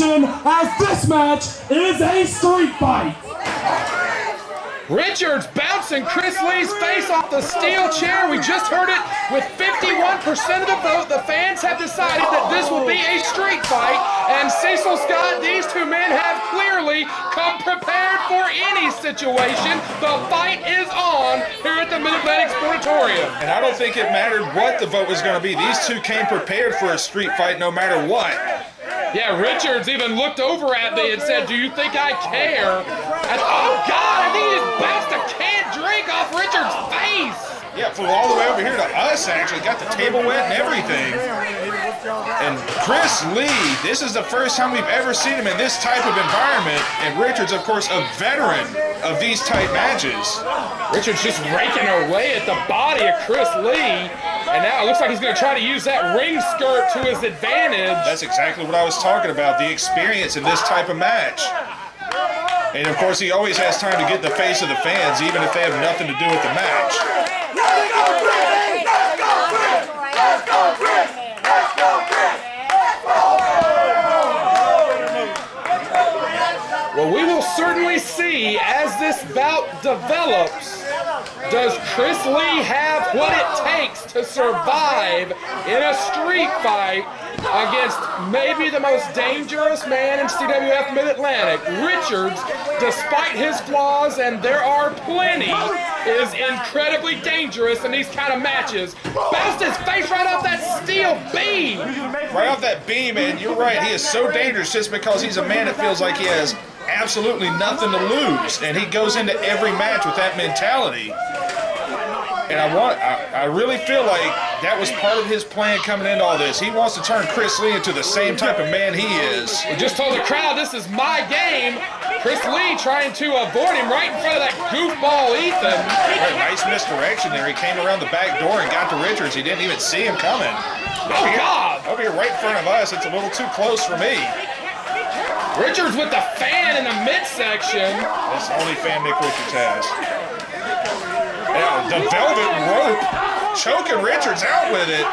action as this match is a street fight. Richards bouncing Chris Lee's face off the steel chair. We just heard it with 51% of the vote. The fans have decided that this will be a street fight. And Cecil Scott, these two men have clearly come prepared for any situation. The fight is on here at the Mid-Atlantic Sportatorium. And I don't think it mattered what the vote was going to be. These two came prepared for a street fight no matter what. Yeah, Richards even looked over at me and said, "Do you think I care?" Oh, God, I think he just bounced a canned drink off Richards' face. Yeah, flew all the way over here to us, actually. Got the table wet and everything. And Chris Lee, this is the first time we've ever seen him in this type of environment. And Richards, of course, a veteran of these type matches. Richards just raking away at the body of Chris Lee. And now it looks like he's going to try to use that ring skirt to his advantage. That's exactly what I was talking about, the experience in this type of match. And of course, he always has time to get in the face of the fans, even if they have nothing to do with the match. Well, we will certainly see as this bout develops. Does Chris Lee have what it takes to survive in a street fight against maybe the most dangerous man in CWF Mid-Atlantic? Richards, despite his flaws, and there are plenty, is incredibly dangerous in these kind of matches. Bounced his face right off that steel beam. Right off that beam, and you're right, he is so dangerous just because he's a man that feels like he has absolutely nothing to lose, and he goes into every match with that mentality. And I really feel like that was part of his plan coming into all this. He wants to turn Chris Lee into the same type of man he is. We just told the crowd this is my game. Chris Lee trying to avoid him right in front of that goofball Eaton. Right, nice misdirection there. He came around the back door and got to Richards. He didn't even see him coming. Oh, God! Over here right in front of us. It's a little too close for me. Richards with the fan in the midsection. That's the only fan Nick Richards has. Yeah, the velvet rope choking Richards out with it.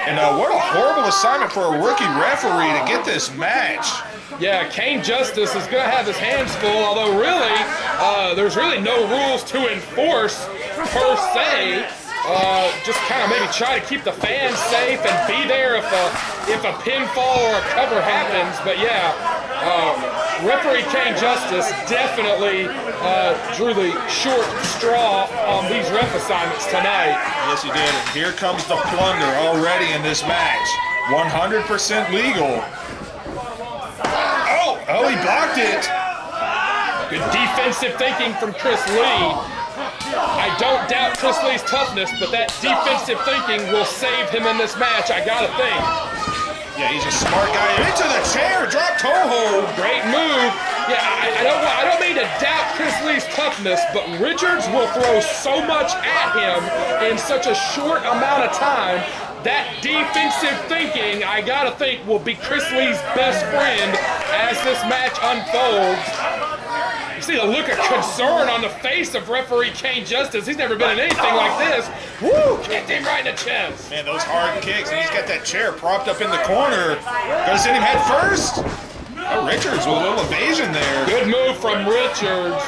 And what a horrible assignment for a rookie referee to get this match. Yeah, Kane Justice is going to have his hands full, although really, there's really no rules to enforce per se. Just kind of maybe try to keep the fans safe and be there if a pinfall or a cover happens. But yeah, referee Kane Justice definitely drew the short straw on these ref assignments tonight. Yes, he did. And here comes the plunder already in this match. 100% legal. Oh, he blocked it. Good defensive thinking from Chris Lee. I don't doubt Chris Lee's toughness, but that defensive thinking will save him in this match, I gotta think. Yeah, he's a smart guy. Into the chair, drop toe hold. Great move. Yeah, I don't mean to doubt Chris Lee's toughness, but Richards will throw so much at him in such a short amount of time. That defensive thinking, I gotta think, will be Chris Lee's best friend as this match unfolds. You see the look of concern on the face of referee Kane Justice. He's never been in anything like this. Woo! Kicked him right in the chest. Man, those hard kicks, and he's got that chair propped up in the corner. Gonna send him head first. Oh, Richards with a little evasion there. Good move from Richards.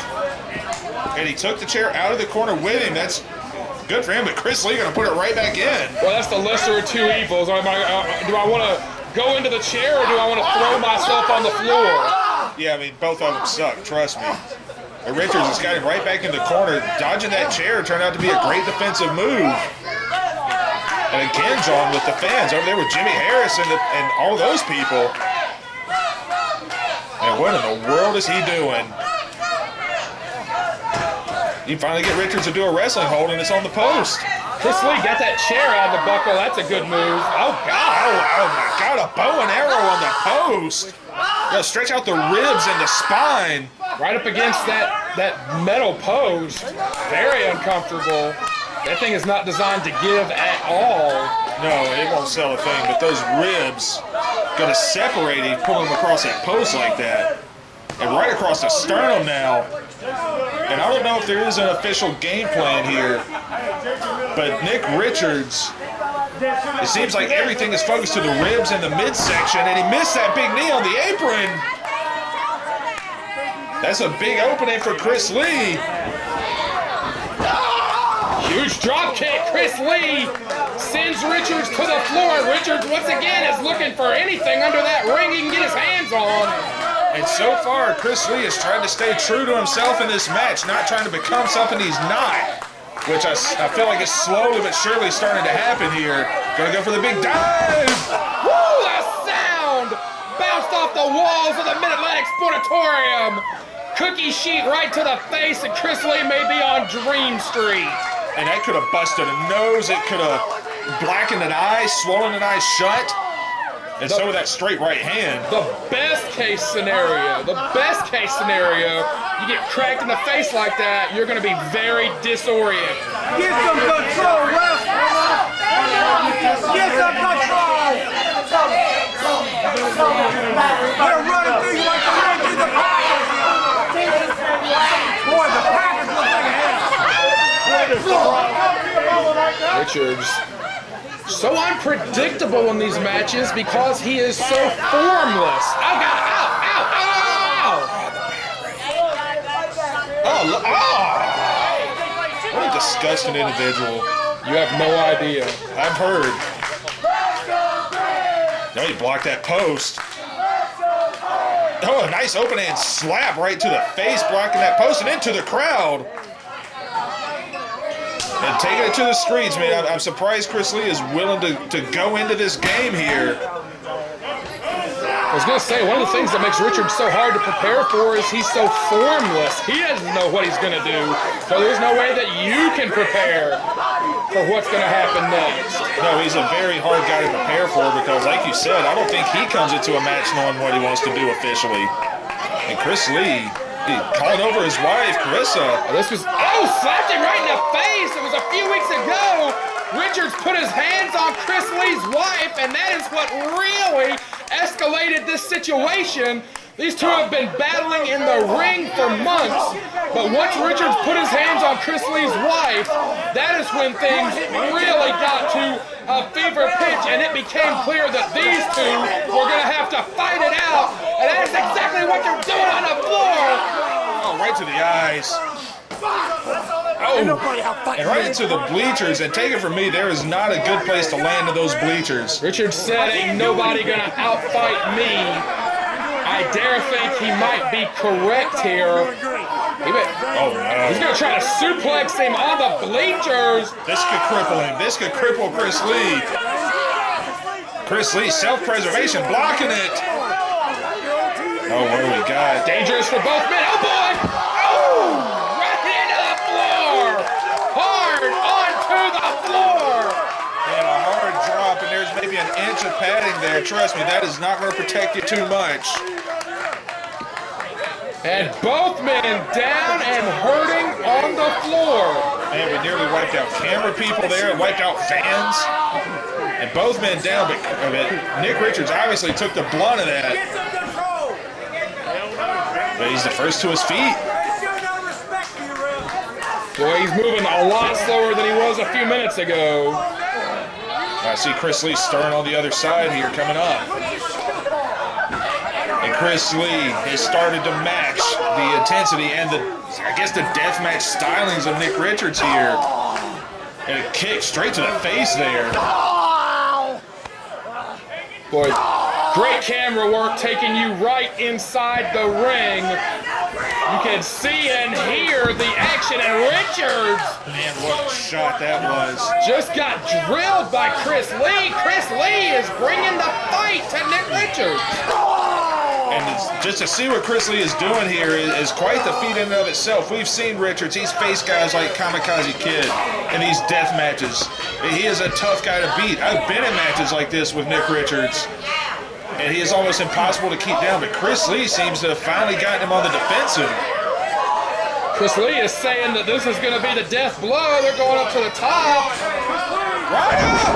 And he took the chair out of the corner with him. That's good for him, but Chris Lee gonna put it right back in. Well, that's the lesser of two evils. Do I want to go into the chair or do I want to throw myself on the floor? Yeah, I mean, both of them suck, trust me. And Richards has got him right back in the corner. Dodging that chair turned out to be a great defensive move. And again, John, with the fans over there with Jimmy Harris and all those people. And what in the world is he doing? You finally get Richards to do a wrestling hold, and it's on the post. Chris Lee got that chair out of the buckle. That's a good move. Oh, God. Oh my God, a bow and arrow on the post. Yeah, stretch out the ribs and the spine. Right up against that metal post. Very uncomfortable. That thing is not designed to give at all. No, it won't sell a thing, but those ribs gonna separate him, pull him across that post like that. And right across the sternum now. And I don't know if there is an official game plan here, but Nick Richards It seems like everything is focused to the ribs and the midsection, and he missed that big knee on the apron. That's a big opening for Chris Lee. Huge drop kick. Chris Lee sends Richards to the floor. Richards once again is looking for anything under that ring he can get his hands on. And so far, Chris Lee is trying to stay true to himself in this match, not trying to become something he's not, which I feel like is slowly but surely starting to happen here. Gonna go for the big dive. Woo, the sound bounced off the walls of the Mid-Atlantic Sportatorium. Cookie sheet right to the face, and Chris Lee may be on Dream Street. And that could have busted a nose. It could have blackened an eye, swollen an eye shut. And so with that straight right hand. The best case scenario, you get cracked in the face like that, you're going to be very disoriented. Get some control, ref! Get some control! They're running through you like they're running through the Packers! Boy, the Packers look like a head. Richards, so unpredictable in these matches because he is so formless. Oh, God, Oh! What a disgusting individual. You have no idea. I've heard. No, he blocked that post. Oh, a nice open hand slap right to the face, blocking that post and into the crowd. And taking it to the streets, man. I'm surprised Chris Lee is willing to go into this game here. I was going to say, one of the things that makes Richards so hard to prepare for is he's so formless. He doesn't know what he's going to do. So there's no way that you can prepare for what's going to happen next. No, he's a very hard guy to prepare for because, like you said, I don't think he comes into a match knowing what he wants to do officially. And Chris Lee, he called over his wife, Carissa. Slapped him right in the face. It was a few weeks ago. Richards put his hands on Chris Lee's wife, and that is what really escalated this situation. These two have been battling in the ring for months, but once Richards put his hands on Chris Lee's wife, that is when things really got to a fever pitch, and it became clear that these two were going to have to fight it out, and that is exactly what they're doing on the floor. Oh, right to the eyes. Oh, and right into the bleachers, and take it from me, there is not a good place to land to those bleachers. Richards said, ain't nobody going to outfight me. I dare think he might be correct here. He's going to try to suplex him on the bleachers. This could cripple him. This could cripple Chris Lee. Chris Lee, self-preservation, blocking it. Oh, what do we got? Dangerous for both men. Oh, boy! Oh! Right into the floor! Hard onto the floor! And a hard drop, and there's maybe an inch of padding there. Trust me, that is not going to protect you too much. And both men down and hurting on the floor. Man, we nearly wiped out camera people there and wiped out fans. And both men down, but Nick Richards obviously took the blunt of that. But he's the first to his feet. Boy, he's moving a lot slower than he was a few minutes ago. I see Chris Lee stirring on the other side here coming up. And Chris Lee has started to match the intensity and I guess the deathmatch stylings of Nick Richards here. And a kick straight to the face there. Boy, great camera work taking you right inside the ring. You can see and hear the action, and Richards, man, what a shot that was. Just got drilled by Chris Lee. Chris Lee is bringing the fight to Nick Richards. And just to see what Chris Lee is doing here is quite the feat in and of itself. We've seen Richards. He's faced guys like Kamakazi Kid in these death matches. He is a tough guy to beat. I've been in matches like this with Nick Richards, and he is almost impossible to keep down. But Chris Lee seems to have finally gotten him on the defensive. Chris Lee is saying that this is going to be the death blow. They're going up to the top. Right up!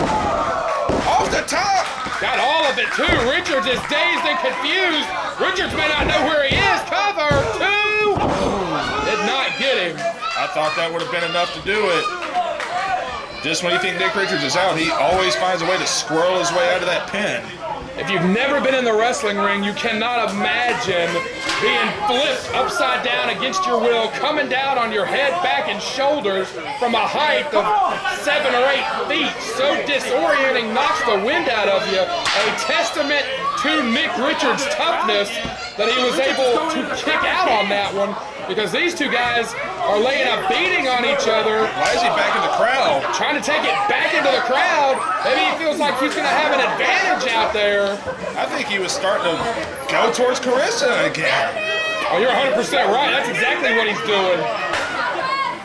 Off the top! Got all of it, too. Richards is dazed and confused. Richards may not know where he is. Cover, two. Did not get him. I thought that would have been enough to do it. Just when you think Nick Richards is out, he always finds a way to squirrel his way out of that pin. If you've never been in the wrestling ring, you cannot imagine being flipped upside down against your will, coming down on your head, back, and shoulders from a height of 7 or 8 feet. So disorienting, knocks the wind out of you. A testament to Nick Richards' toughness that he was able to kick out on that one, because these two guys are laying a beating on each other. Why is he back in the crowd? Trying to take it back into the crowd. Maybe he feels like he's going to have an advantage out there. I think he was starting to go towards Carissa again. Oh, you're 100% right. That's exactly what he's doing.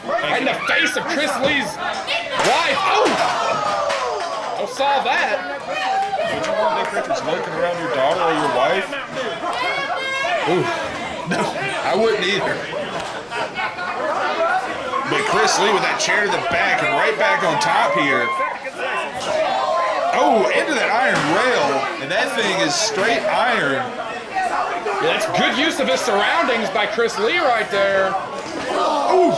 Right in the face of Chris Lee's wife. Oh! Oh, saw that. Would you want Nick Richards looking around your daughter or your wife? Ooh. No, I wouldn't either. But Chris Lee with that chair to the back and right back on top here. Oh, into that iron rail. And that thing is straight iron. Yeah, that's good use of his surroundings by Chris Lee right there. Oof.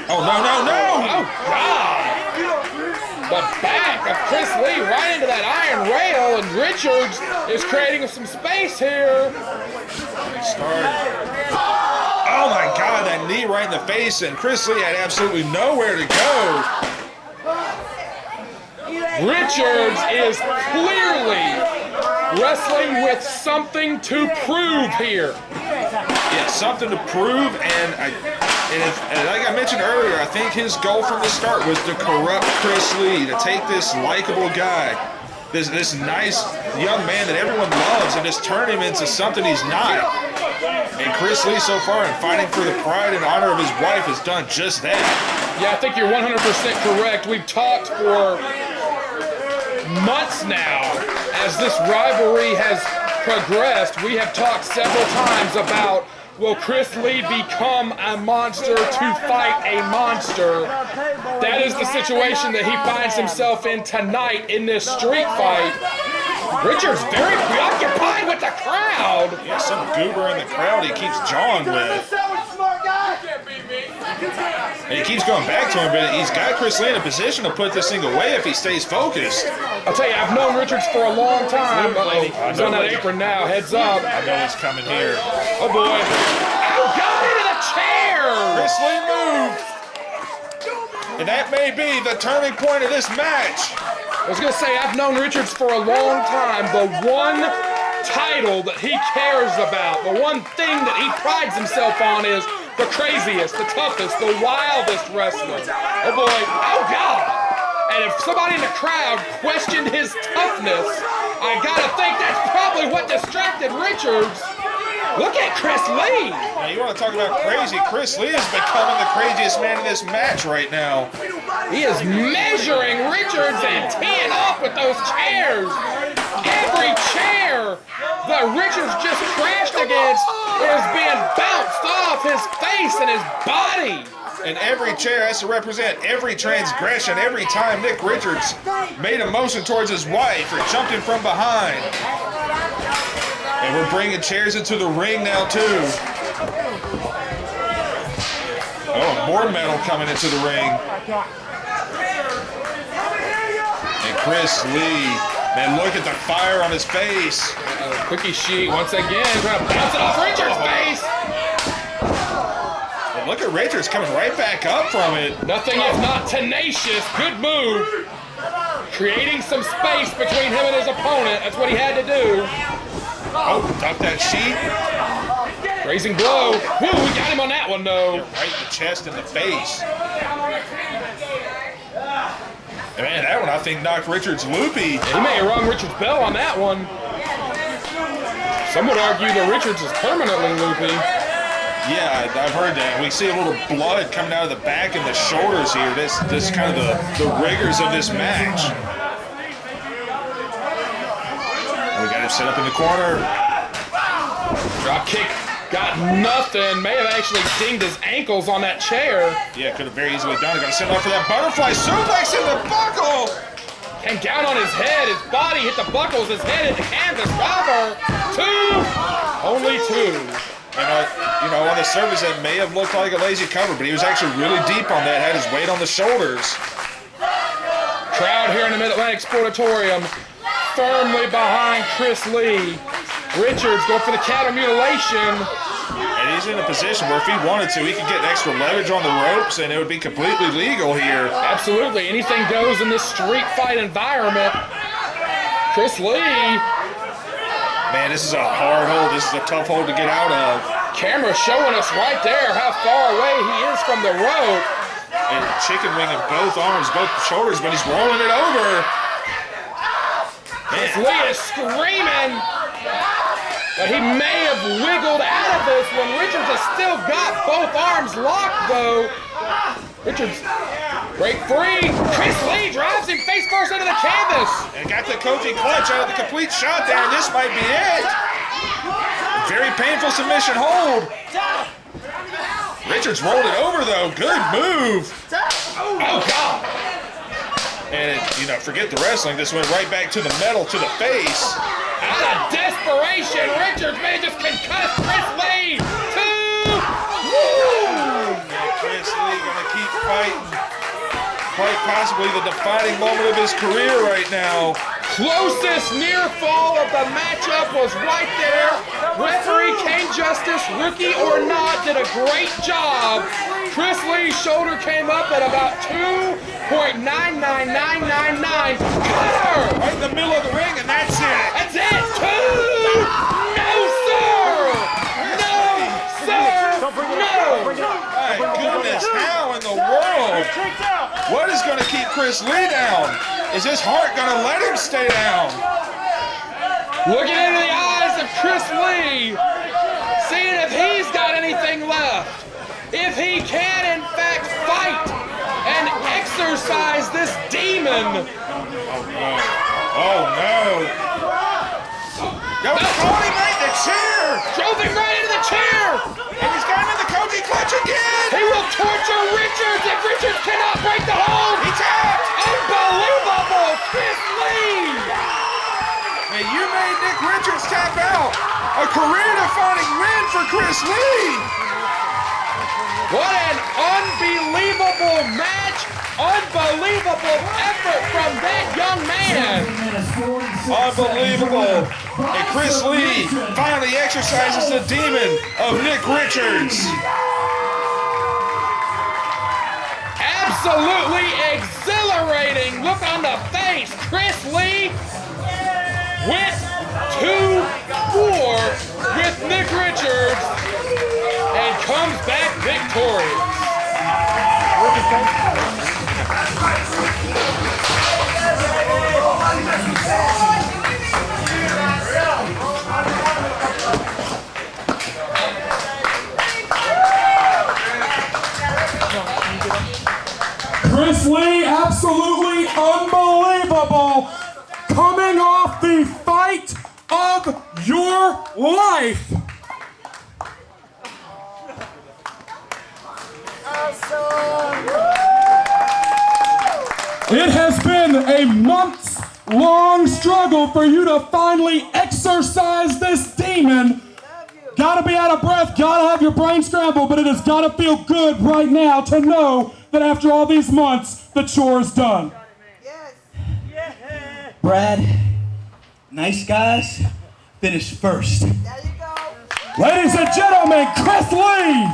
Oh, no, no, no. Oh, God. The back of Chris Lee right into that iron rail, and Richards is creating some space here. Oh my God, that knee right in the face, and Chris Lee had absolutely nowhere to go. Richards is clearly wrestling with something to prove here. Yeah, something to prove, and like I mentioned earlier, I think his goal from the start was to corrupt Chris Lee, to take this likable guy, this nice young man that everyone loves, and just turn him into something he's not. And Chris Lee so far, in fighting for the pride and honor of his wife, has done just that. Yeah, I think you're 100% correct. We've talked for months now as this rivalry has progressed. We have talked several times about, will Chris Lee become a monster to fight a monster? That is the situation that he finds himself in tonight in this street fight. Richards very preoccupied with the crowd. Yeah, some goober in the crowd he keeps jawing with. And he keeps going back to him, but he's got Chris Lee in a position to put this thing away if he stays focused. I'll tell you, I've known Richards for a long time. He's on that apron now, heads up. I know he's coming here. Oh boy. Oh, got into the chair! Chris Lee moved. And that may be the turning point of this match. I was going to say, I've known Richards for a long time. The one title that he cares about, the one thing that he prides himself on is the craziest, the toughest, the wildest wrestler. Oh boy, oh God! And if somebody in the crowd questioned his toughness, I gotta think that's probably what distracted Richards. Look at Chris Lee! Now you want to talk about crazy? Chris Lee is becoming the craziest man in this match right now. He is measuring Richards and teeing up with those chairs. Every chair that Richards just crashed against is being bounced off his face and his body. And every chair has to represent every transgression. Every time Nick Richards made a motion towards his wife or jumped in from behind. And we're bringing chairs into the ring now too. Oh, more metal coming into the ring. And Chris Lee, man, look at the fire on his face. Cookie sheet once again, trying to bounce it off Richards' face. And look at Richards coming right back up from it. Nothing if not tenacious. Good move. Creating some space between him and his opponent. That's what he had to do. Oh, duck that sheet. Raising blow. Woo, we got him on that one, though. Right in the chest and the face. And man, that one I think knocked Richards loopy. Yeah, he may have rung Richards' bell on that one. Some would argue that Richards is permanently loopy. Yeah, I've heard that. We see a little blood coming out of the back and the shoulders here. This is kind of the rigors of this match. We got him set up in the corner. Drop kick, got nothing. May have actually dinged his ankles on that chair. Yeah, could have very easily done it. Got to send off for that butterfly suplex in the buckle. Came down on his head. His body hit the buckles. His head hit the canvas. Rubber. Two. Only two. And, on the surface, that may have looked like a lazy cover, but he was actually really deep on that, had his weight on the shoulders. Crowd here in the Mid-Atlantic Sportatorium firmly behind Chris Lee. Richards going for the counter mutilation. And he's in a position where if he wanted to, he could get extra leverage on the ropes, and it would be completely legal here. Absolutely. Anything goes in this street fight environment. Chris Lee. Man, this is a hard hold. This is a tough hold to get out of. Camera showing us right there how far away he is from the rope. And chicken wing in both arms, both shoulders, but he's rolling it over. Chris Lee is screaming. But he may have wiggled out of this one. Richards has still got both arms locked, though. Richards, break free. Chris Lee drives him face first into the canvas. And got the coaching clutch out of the complete shot there, and this might be it. Very painful submission hold. Richards rolled it over, though. Good move. Oh, God. And, forget the wrestling. This went right back to the metal, to the face. Out of desperation, Richards may just concuss Chris Lee. Chris Lee gonna keep fighting. Quite possibly the defining moment of his career right now. Closest near fall of the matchup was right there. Referee Kane Justice, rookie or not, did a great job. Chris Lee's shoulder came up at about 2.99999. Cutter! Right in the middle of the ring, and that's it. That's it. 2. No, sir. No, sir. No. My goodness, how in the world? What is going to keep Chris Lee down? Is his heart going to let him stay down? Looking into the eyes of Chris Lee, seeing if he's got anything left. If he can, in fact, fight and exercise this demon. Oh, no. Yo, caught him right in the chair. Drove him right into the chair. And he's got him in the Kobe clutch again. He will torture Richards if Richards cannot break the hold. He tapped. Unbelievable, Chris Lee. Man, you made Nick Richards tap out. A career-defining win for Chris Lee. What an unbelievable match. Unbelievable effort from that young man. Unbelievable. And Chris Lee finally exercises the demon of Nick Richards. Absolutely exhilarating look on the face. Chris Lee went to war with Nick Richards and comes back victorious. Chris Lee, absolutely unbelievable. Coming off the fight of your life. It has been a months-long struggle for you to finally exorcise this demon. Gotta be out of breath, gotta have your brain scrambled, but it has gotta feel good right now to know that after all these months, the chore is done. Yes. Brad, nice guys, finished first. There you go. Ladies and gentlemen, Chris Lee.